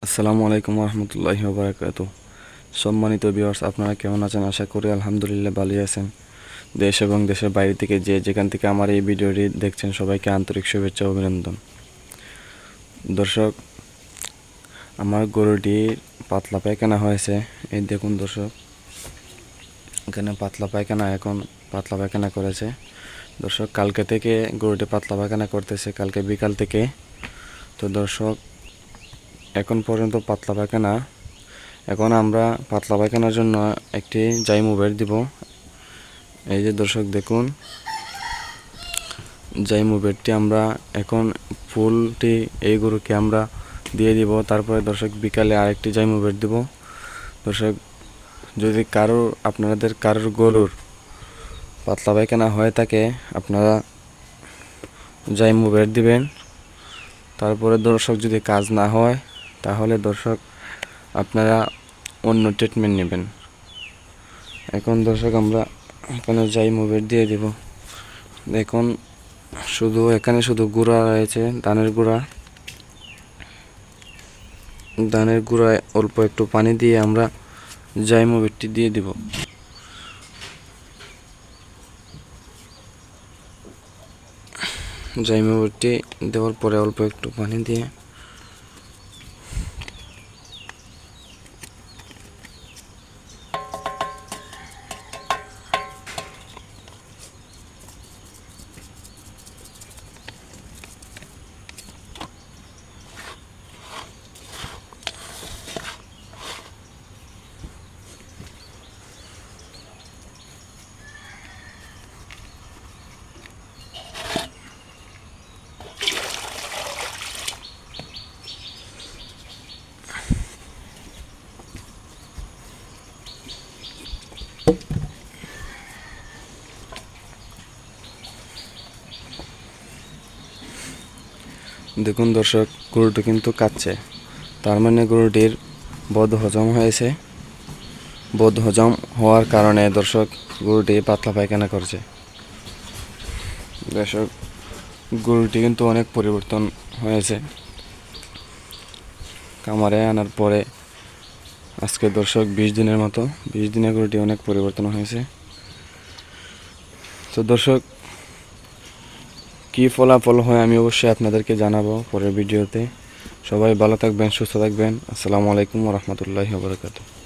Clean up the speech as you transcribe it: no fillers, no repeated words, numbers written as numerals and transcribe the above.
আসসালামু আলাইকুম রহমতুল্লাহি ওবারাকাতুহু। সম্মানিত ভিউয়ার্স, আপনারা কেমন আছেন? আশা করি আলহামদুলিল্লাহ ভালোই আছেন। দেশ এবং দেশের বাইরে থেকে যেখান থেকে আমার এই ভিডিওটি দেখছেন সবাইকে আন্তরিক শুভেচ্ছা ও অভিনন্দন। দর্শক, আমার গরুটির পাতলা পায়খানা হয়েছে। এই দেখুন দর্শক, এখানে এখন পাতলা পায়খানা করেছে। দর্শক, কালকে থেকে গরুটি পাতলা পায়খানা করতেছে, কালকে বিকাল থেকে। তো দর্শক, এখন পর্যন্ত পাতলা পায়খানা। এখন আমরা পাতলা পায়খানার জন্য একটি জাইমোভেট দিব। এই যে দর্শক দেখুন, জাইমোভেটটি আমরা এখন ফুলটি এই গরুকে আমরা দিয়ে দিব। তারপরে দর্শক বিকালে আরেকটি জাইমোভেট দিব। দর্শক, যদি আপনাদের কারোর গরুর পাতলা পায়খানা হয়ে থাকে, আপনারা জাইমোভেট দিবেন। তারপরে দর্শক, যদি কাজ না হয় তাহলে দর্শক আপনারা অন্য ট্রিটমেন্ট নেবেন। এখন দর্শক, আমরা এখানে জাইমোভেট দিয়ে দেব। এখন এখানে শুধু গুঁড়া রয়েছে, ধানের গুঁড়ায় অল্প একটু পানি দিয়ে আমরা জাইমোভেটটি দিয়ে দিব। জাইমোভেটটি দেওয়ার পরে অল্প একটু পানি দিয়ে দেখুন দর্শক, গরুটি কিন্তু কাচ্ছে, তার মানে গরুটির বদহজম হয়েছে। বদহজম হওয়ার কারণে দর্শক গরুটি পাতলা পায়খানা করছে। দর্শক, গরুটি কিন্তু অনেক পরিবর্তন হয়েছে খামারে আনার পরে। আজকে দর্শক 20 দিনের মতো, 20 দিনে গরুটি অনেক পরিবর্তন হয়েছে। তো দর্শক, কী ফলাফল হয় আমি অবশ্যই আপনাদেরকে জানাবো পরের ভিডিওতে। সবাই ভালো থাকবেন, সুস্থ থাকবেন। আসসালামু আলাইকুম ওয়া রাহমাতুল্লাহি ওয়া বারাকাতুহু।